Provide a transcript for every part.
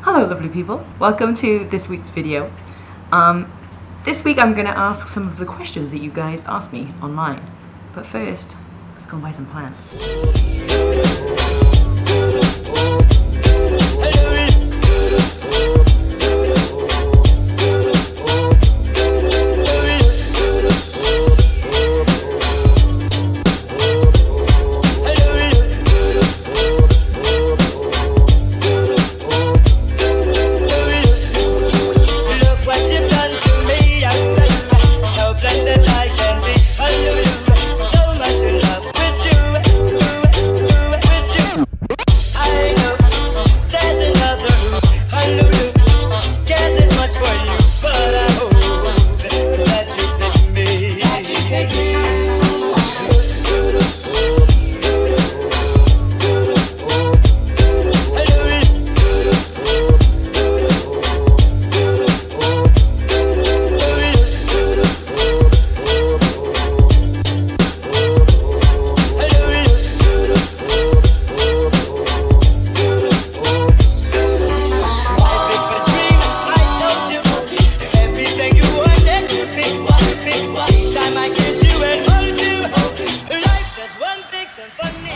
Hello lovely people, welcome to this week's video. This week I'm going to ask some of the questions that you guys asked me online. But first, let's go and buy some plants.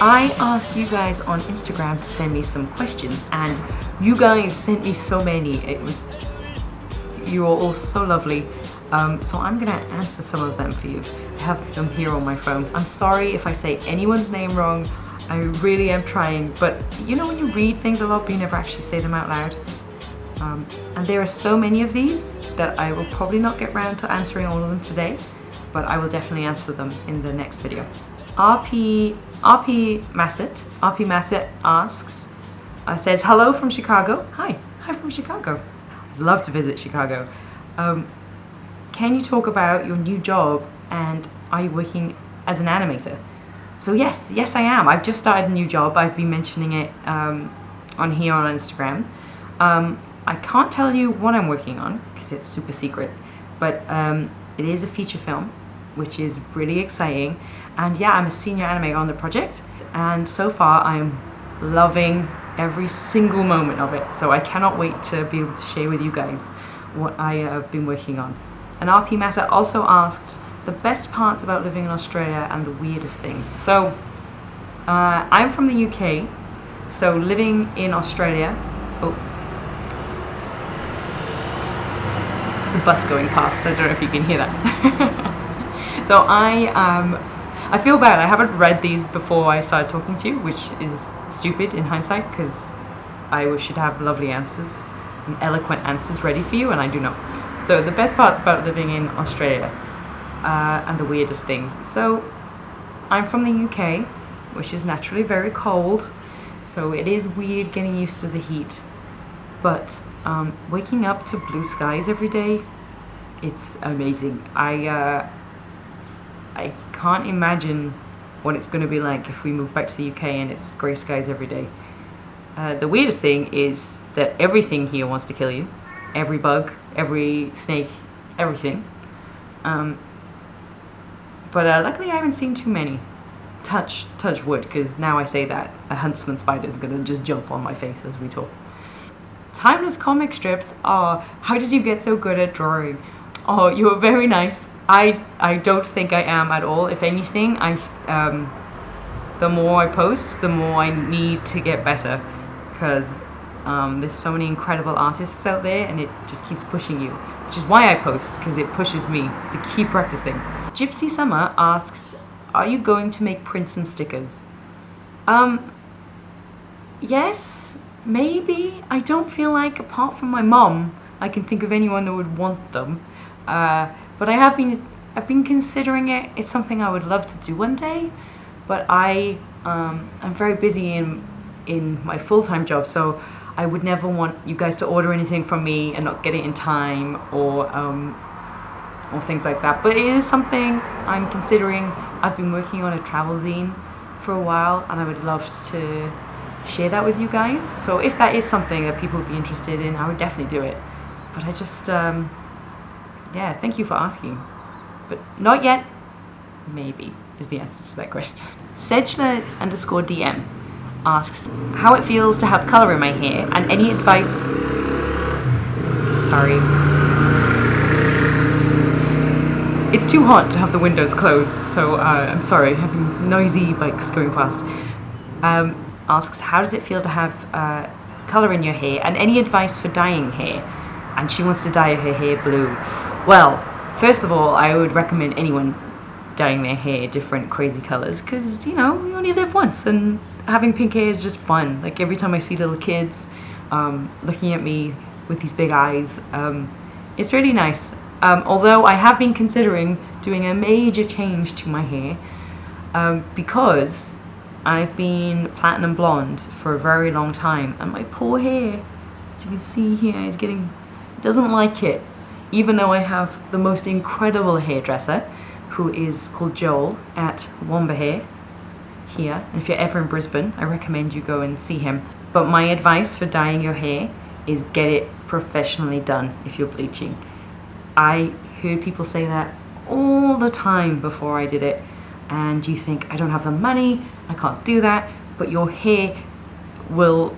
I asked you guys on Instagram to send me some questions, and you guys sent me so many. You are all so lovely. So I'm gonna answer some of them for you. I have them here on my phone. I'm sorry if I say anyone's name wrong. I really am trying, but you know when you read things a lot but you never actually say them out loud? And there are so many of these that I will probably not get round to answering all of them today, but I will definitely answer them in the next video. RP Massett asks, says, hello from Chicago. Hi from Chicago. I'd love to visit Chicago. Can you talk about your new job and are you working as an animator? So yes I am. I've just started a new job. I've been mentioning it on here on Instagram. I can't tell you what I'm working on because it's super secret, but it is a feature film, which is really exciting. And yeah, I'm a senior animator on the project, and so far I'm loving every single moment of it. So I cannot wait to be able to share with you guys what I have been working on. And RP Massa also asked the best parts about living in Australia and the weirdest things. So I'm from the UK, so living in Australia, oh, there's a bus going past, I don't know if you can hear that. So I feel bad, I haven't read these before I started talking to you, which is stupid in hindsight because I should have lovely answers and eloquent answers ready for you, and I do not. So the best parts about living in Australia and the weirdest things. So I'm from the UK, which is naturally very cold, so it is weird getting used to the heat, but waking up to blue skies every day, it's amazing. I can't imagine what it's going to be like if we move back to the UK and it's grey skies every day. The weirdest thing is that everything here wants to kill you. Every bug, every snake, everything. But luckily I haven't seen too many. Touch wood, because now I say that a huntsman spider is going to just jump on my face as we talk. Timeless comic strips. Oh, how did you get so good at drawing? Oh, you were very nice. I don't think I am at all. If anything, the more I post, the more I need to get better, because there's so many incredible artists out there and it just keeps pushing you, which is why I post, because it pushes me to keep practicing. Gypsy Summer asks, are you going to make prints and stickers? Yes, maybe. I don't feel like, apart from my mom, I can think of anyone that would want them. But I've been considering it. It's something I would love to do one day, but I'm very busy in my full-time job, so I would never want you guys to order anything from me and not get it in time, or things like that. But it is something I'm considering. I've been working on a travel zine for a while, and I would love to share that with you guys. So if that is something that people would be interested in, I would definitely do it. But I just yeah, thank you for asking. But not yet. Maybe is the answer to that question. Sedgler_DM asks how it feels to have colour in my hair and any advice Sorry. It's too hot to have the windows closed, so I'm sorry, having noisy bikes going past. Asks, how does it feel to have colour in your hair, and any advice for dyeing hair? And she wants to dye her hair blue. Well, first of all, I would recommend anyone dyeing their hair different crazy colours, because, you know, we only live once, and having pink hair is just fun. Like, every time I see little kids looking at me with these big eyes, it's really nice. Although I have been considering doing a major change to my hair, because I've been platinum blonde for a very long time, and my poor hair, as you can see here, is doesn't like it. Even though I have the most incredible hairdresser, who is called Joel at Womba Hair here. And if you're ever in Brisbane, I recommend you go and see him. But my advice for dyeing your hair is get it professionally done if you're bleaching. I heard people say that all the time before I did it, and you think, I don't have the money, I can't do that, but your hair will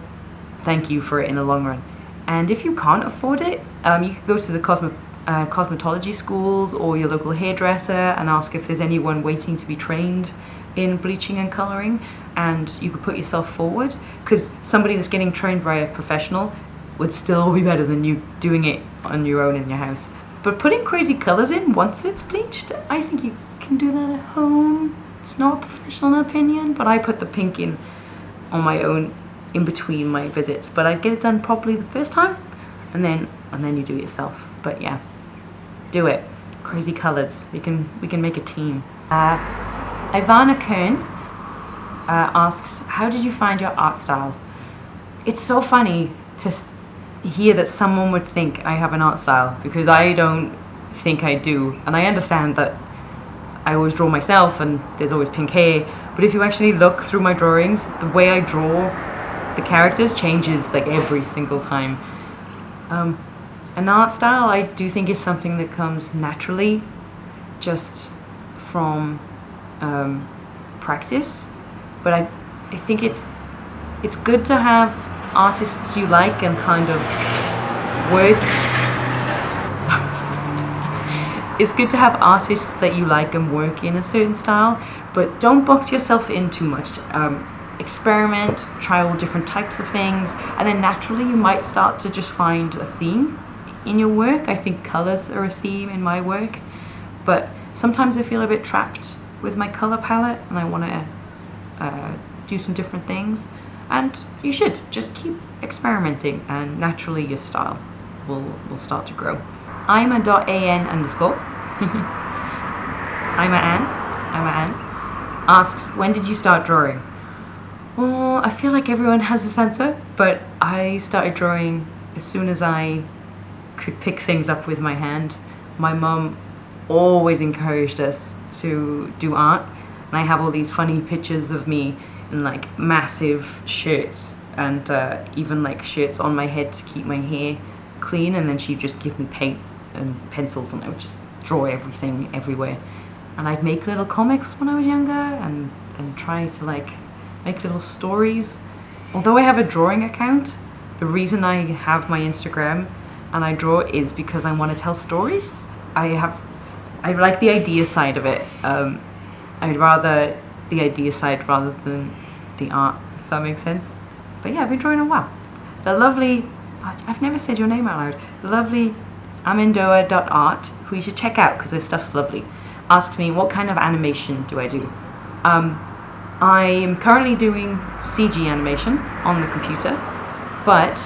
thank you for it in the long run. And if you can't afford it, you could go to the cosmetology schools or your local hairdresser and ask if there's anyone waiting to be trained in bleaching and colouring, and you could put yourself forward, because somebody that's getting trained by a professional would still be better than you doing it on your own in your house. But putting crazy colours in once it's bleached, I think you can do that at home. It's not a professional opinion, but I put the pink in on my own in between my visits. But I get it done properly the first time, and then you do it yourself. But yeah, do it. Crazy colours. We can make a team. Ivana Kern asks, how did you find your art style? It's so funny to hear that someone would think I have an art style, because I don't think I do. And I understand that I always draw myself and there's always pink hair, but if you actually look through my drawings, the way I draw the characters changes like every single time. An art style, I do think, is something that comes naturally just from practice, but I think it's good to have artists you like and kind of work. It's good to have artists that you like and work in a certain style, but don't box yourself in too much. Experiment, try all different types of things, and then naturally you might start to just find a theme in your work. I think colors are a theme in my work, but sometimes I feel a bit trapped with my color palette and I want to do some different things. And you should just keep experimenting, and naturally your style will start to grow. Ima.an_. Ima Ann asks, when did you start drawing? Well, I feel like everyone has this answer, but I started drawing as soon as I could pick things up with my hand. My mum always encouraged us to do art, and I have all these funny pictures of me in like massive shirts, and even like shirts on my head to keep my hair clean, and then she'd just give me paint and pencils and I would just draw everything everywhere. And I'd make little comics when I was younger and try to like make little stories. Although I have a drawing account, the reason I have my Instagram and I draw is because I want to tell stories. I like the idea side of it. I'd rather the idea side rather than the art, if that makes sense. But yeah, I've been drawing a while. The lovely, I've never said your name out loud, the lovely amendoa.art, who you should check out because their stuff's lovely, asked me what kind of animation do I do. I am currently doing CG animation on the computer, but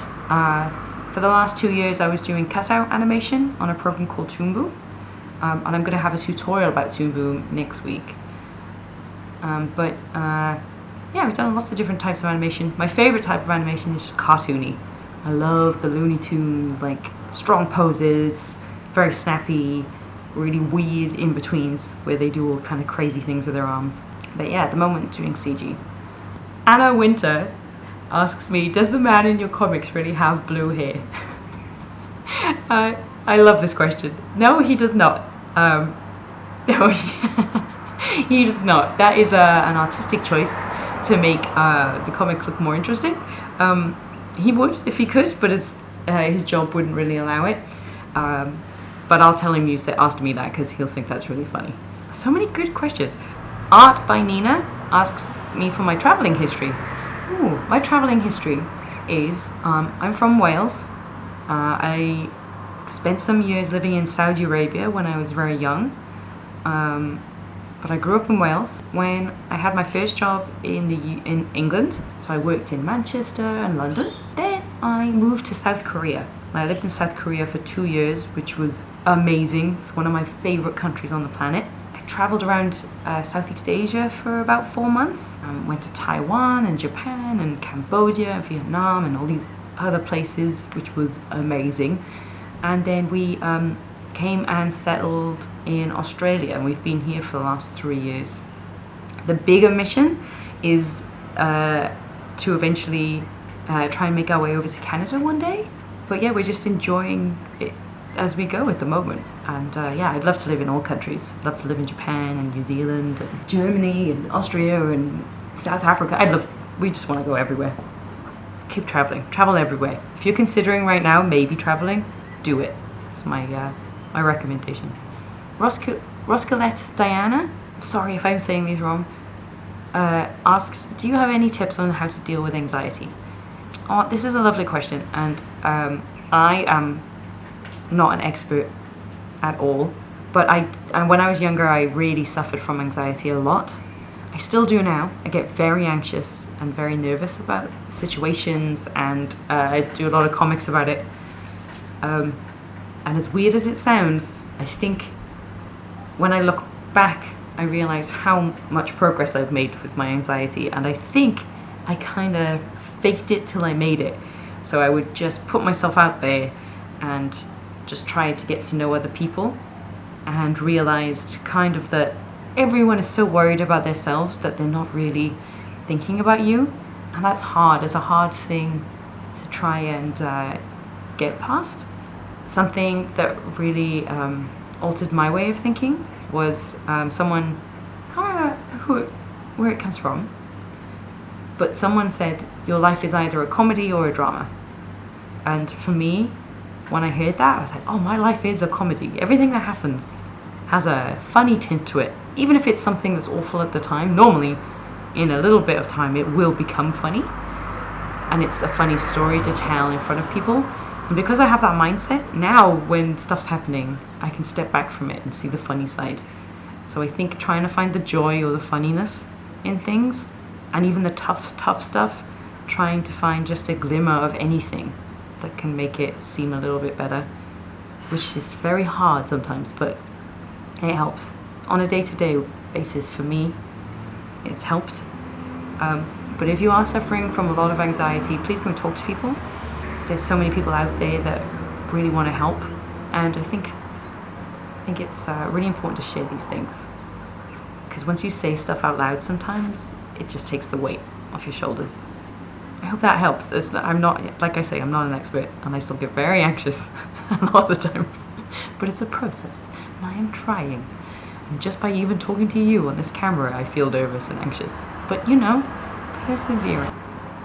for the last 2 years I was doing cutout animation on a program called Toonboo, and I'm going to have a tutorial about Toonboo next week. Yeah, we've done lots of different types of animation. My favorite type of animation is cartoony. I love the Looney Tunes, like strong poses, very snappy, really weird in-betweens where they do all kind of crazy things with their arms. But yeah, at the moment doing CG. Anna Winter asks me, does the man in your comics really have blue hair? I love this question. No, he does not. No, he does not. That is an artistic choice to make the comic look more interesting. He would if he could, but his job wouldn't really allow it. But I'll tell him you asked me that because he'll think that's really funny. So many good questions. Art by Nina asks me for my traveling history. Ooh, my traveling history is I'm from Wales. I spent some years living in Saudi Arabia when I was very young. But I grew up in Wales. When I had my first job in England, so I worked in Manchester and London. Then I moved to South Korea. I lived in South Korea for 2 years, which was amazing. It's one of my favorite countries on the planet. I traveled around Southeast Asia for about 4 months. Went to Taiwan and Japan and Cambodia and Vietnam and all these other places, which was amazing. And then we came and settled in Australia, and we've been here for the last 3 years. The bigger mission is to eventually try and make our way over to Canada one day. But yeah, we're just enjoying it as we go at the moment. And yeah, I'd love to live in all countries. I'd love to live in Japan and New Zealand and Germany and Austria and South Africa. We just want to go everywhere. Keep traveling, travel everywhere. If you're considering right now maybe traveling, do it. It's my recommendation. Roscolette Diana, sorry if I'm saying these wrong, asks, do you have any tips on how to deal with anxiety? Oh, this is a lovely question, and I am not an expert at all, but when I was younger I really suffered from anxiety a lot. I still do now. I get very anxious and very nervous about situations, and I do a lot of comics about it. And as weird as it sounds, I think when I look back I realize how much progress I've made with my anxiety, and I think I kind of faked it till I made it. So I would just put myself out there and just try to get to know other people, and realized kind of that everyone is so worried about themselves that they're not really thinking about you, and that's hard. It's a hard thing to try and get past. Something that really altered my way of thinking was someone, I can't remember where it comes from, but someone said your life is either a comedy or a drama. And for me, when I heard that, I was like, oh, my life is a comedy. Everything that happens has a funny tint to it. Even if it's something that's awful at the time, normally in a little bit of time it will become funny, and it's a funny story to tell in front of people. And because I have that mindset, now when stuff's happening, I can step back from it and see the funny side. So I think trying to find the joy or the funniness in things, and even the tough stuff, trying to find just a glimmer of anything that can make it seem a little bit better, which is very hard sometimes, but it helps. On a day-to-day basis, for me, it's helped. But if you are suffering from a lot of anxiety, please go and talk to people. There's so many people out there that really want to help, and I think it's really important to share these things, because once you say stuff out loud, sometimes it just takes the weight off your shoulders. I hope that helps. I'm not, like I say, I'm not an expert, and I still get very anxious a lot of the time, but it's a process, and I am trying. And just by even talking to you on this camera, I feel nervous and anxious, but you know, persevering.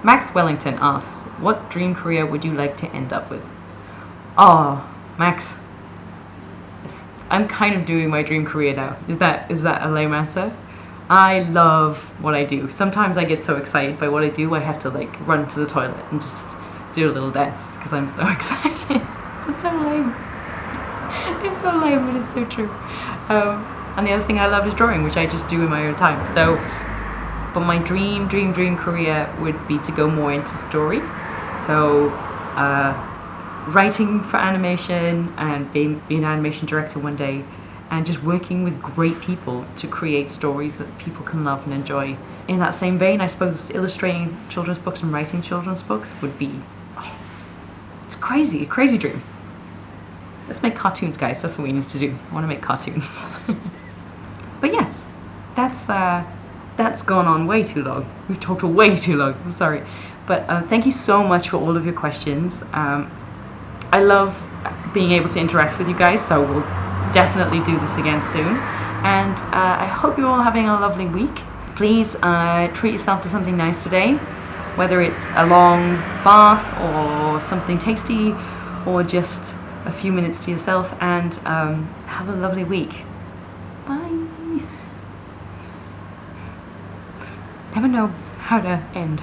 Max Wellington asks, what dream career would you like to end up with? Oh, Max, I'm kind of doing my dream career now. Is that a lame answer? I love what I do. Sometimes I get so excited by what I do, I have to like run to the toilet and just do a little dance because I'm so excited. It's so lame. It's so lame, but it's so true. And the other thing I love is drawing, which I just do in my own time. So, but my dream career would be to go more into story. So, writing for animation and being an animation director one day, and just working with great people to create stories that people can love and enjoy. In that same vein, I suppose illustrating children's books and writing children's books would be, it's crazy, a crazy dream. Let's make cartoons, guys. That's what we need to do. I want to make cartoons. But yes, that's gone on way too long. We've talked way too long. I'm sorry. But thank you so much for all of your questions. I love being able to interact with you guys, so we'll definitely do this again soon. And I hope you're all having a lovely week. Please treat yourself to something nice today, whether it's a long bath or something tasty, or just a few minutes to yourself, and have a lovely week. Bye. Never know how to end.